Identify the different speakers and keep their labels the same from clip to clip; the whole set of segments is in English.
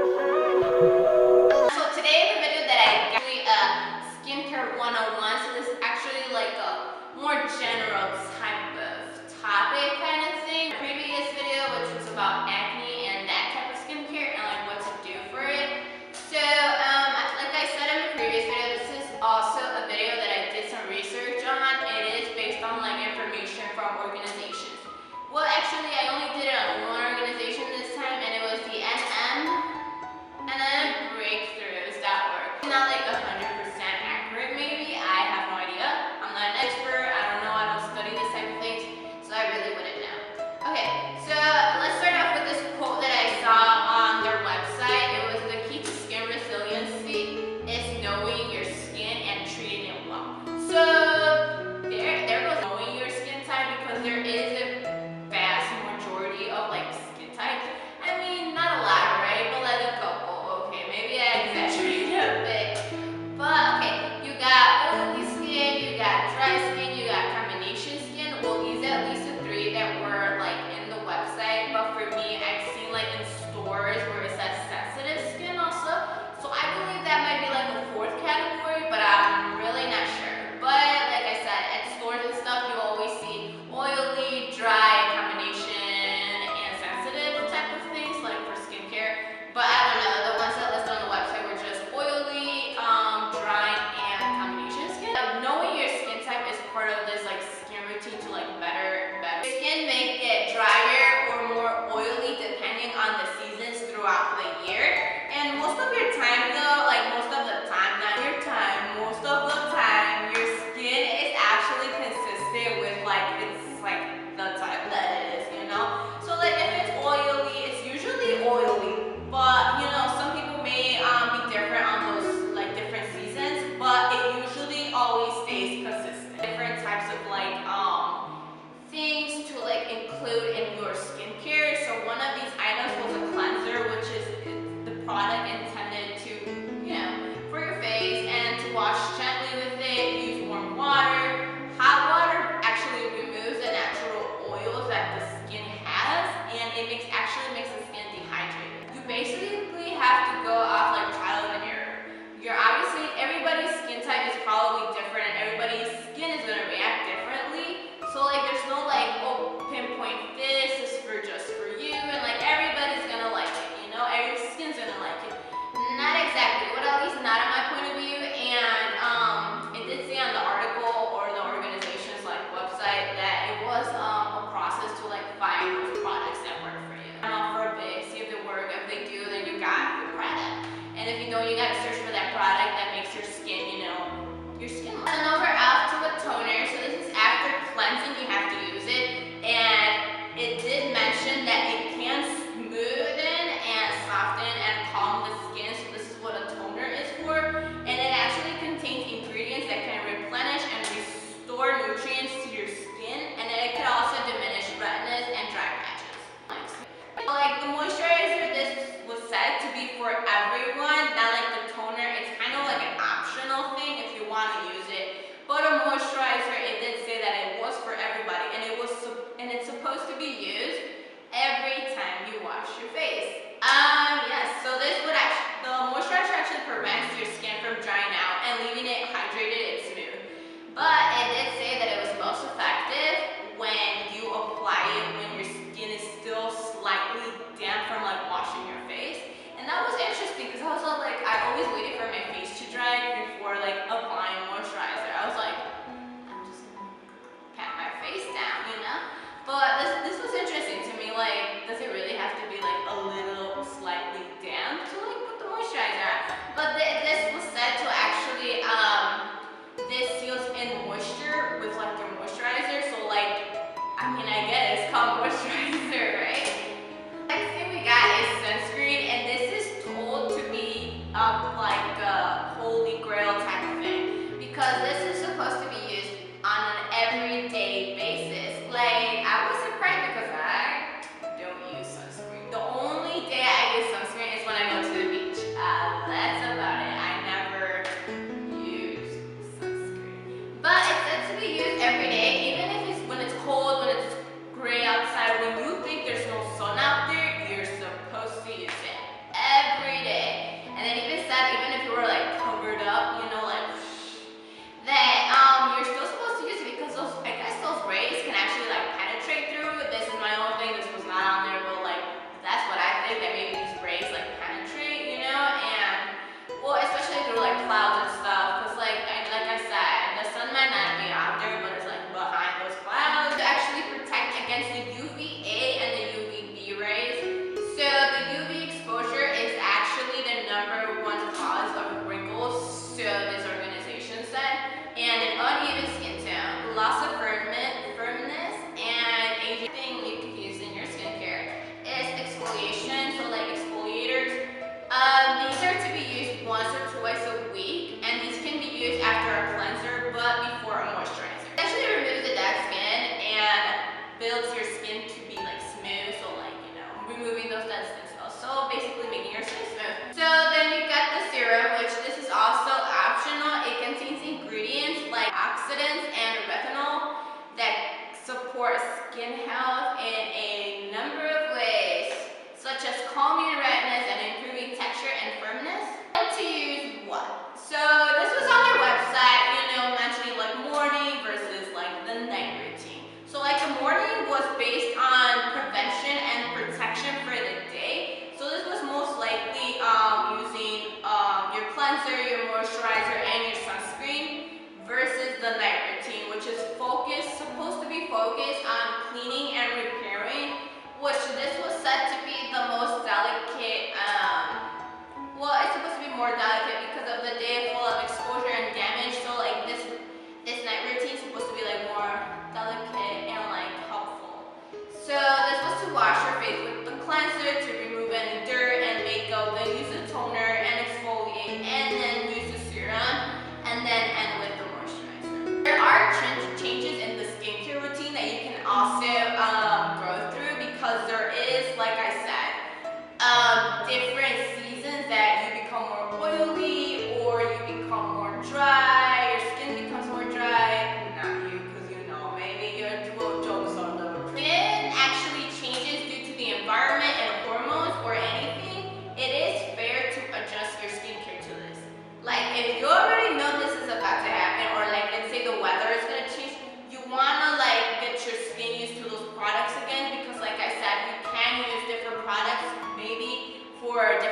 Speaker 1: So today the video that I got actually skincare 101. So this is actually like a more general type of topic kind of thing. Previous video, which was about acne and that type of skincare and like what to do for it. So like I said in the previous video, this is also a video that I did some research on. It is based on like information from organizations. Well, actually, I only did it on one organization this time, and it was the NM Breakthroughs.org. It's not like 100% accurate, maybe. I have no idea. I'm not an expert. I don't know. I don't study this type of things, so I really wouldn't know. Okay, so let's start off with this quote that I saw on their website. It was the key to skin resiliency is knowing your skin and treating it well. So there goes knowing your skin type, because there is a vast majority of like skin types. I mean, not a lot, right? But like a couple. Okay, maybe I exaggerated a bit. But okay, you got oily skin, you got dry skin, you got combination skin. Well, these are at least the three that were like in the website. But for me, I've seen like in stores where it says sensitive skin also. So I believe that might be like a fourth category, but I'm really not sure. But like I said, at stores and stuff, you always see oily, dry, combination, and sensitive type of things like for skincare. But I don't know, the ones that listed on the website were just oily, dry, and combination skin. Knowing your skin type is part of this like skin routine to like better. Your skin may get drier or more oily depending on the seasons throughout the year. And most of your time though, like most of the time, not your time, most of the time, your skin is actually consistent with like it's like the type that it is, you know? So like if it's oily, it's usually oily. But you know, some people may be different on those like different seasons, but it usually always stays consistent. Different types of like things to like include in your skincare. So one of these items was a cleanser, which is the product intended to, you know, for your face and to wash gently with it. Use warm water. Hot water actually removes the natural oils that the skin has, and it actually makes the skin dehydrated. You basically have to go off like trial and error. You're obviously, everybody's skin type is probably different, and everybody's skin is gonna react differently. So like there's no like, oh, pinpoint this is for just for you, and like everybody's gonna like it, you know, every skin's gonna like it. Not exactly, but at least not in my point of view. And it did say on the article or the organization's like website that it was a process to like find those products that work for you. For a bit, see if they work. If they do, then you got your product. And if you don't, you gotta search for that product that makes your skin, you know, your skin. And over out to a toner. So this is after cleansing, you have to use it. And it did mention that it can smoothen and soften and calm the skin. So this is what a toner is for. And it actually contains ingredients that can replenish and restore nutrients to your skin. And then it can also diminish redness and dry patches. Like the moisturizer, this was said to be for everyone, not like the toner. It's kind of like an optional thing if you want to use it.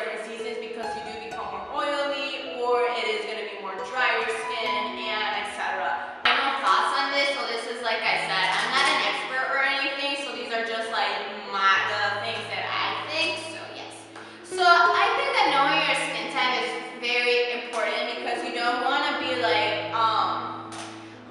Speaker 1: different seasons because you do become more oily, or it is going to be more drier skin, and etc. I have no thoughts on this, so this is like I said, I'm not an expert or anything, so these are just like the things that I think, so yes. So I think that knowing your skin type is very important because you don't want to be like,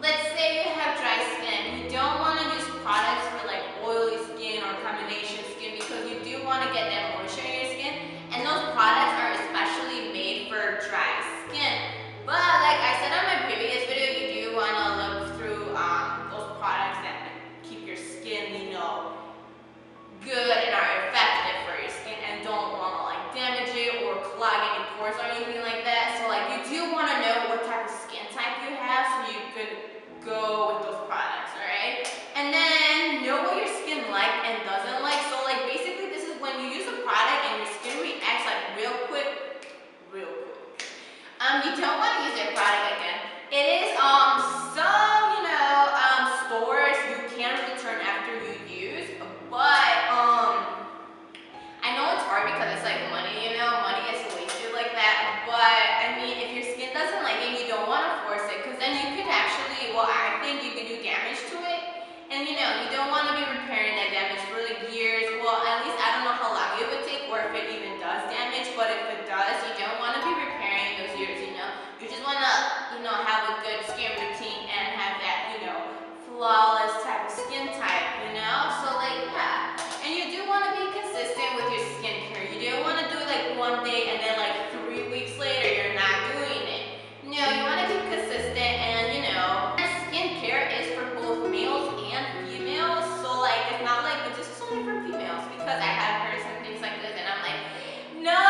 Speaker 1: let's say you have dry skin, you don't want to use products for like oily skin or combination skin because you do want to get that moisture in your skin, and those products are especially made for dry skin. But like I said on my previous video, you do want to look through those products that keep your skin, you know, good and are effective for your skin and don't want to like damage it or clog any pores or anything like that. So like you do want to know what type of skin type you have so you could go with those products, alright? And then know what your skin likes and doesn't like. So like basically this is when you use a product and your skin reacts like real quick. You don't want to use your product again. It is some, you know, stores you can return after you use, but I know it's hard because it's like money, you know, money is wasted like that. But I mean, if your skin doesn't like it, you don't want to force it, because then you could actually, well, I think you could do damage to it, and you know, you don't want to be repairing that damage for like years. Well, at least I don't know how long it would take, or if it even does damage. But if it does, you don't want to be repairing those years. You know, you just want to, you know, have a good skin routine and have that, you know, flawless type of skin type. You know, so like yeah. And you do want to be consistent with your skincare. You don't want to do it like one day and then like 3 weeks later you're not doing it. No, you want to be consistent, and you know, skincare is for both males and females. So like it's not like this is only for females, because I have heard some things like this and I'm like, no,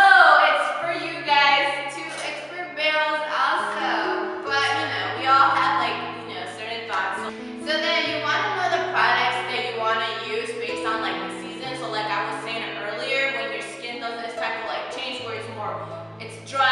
Speaker 1: it's for you guys too. It's for males also. But you know, we all have like, you know, certain thoughts. So then you want to know the products that you want to use based on like the season. So like I was saying earlier, when your skin does this type of like change where it's more, it's dry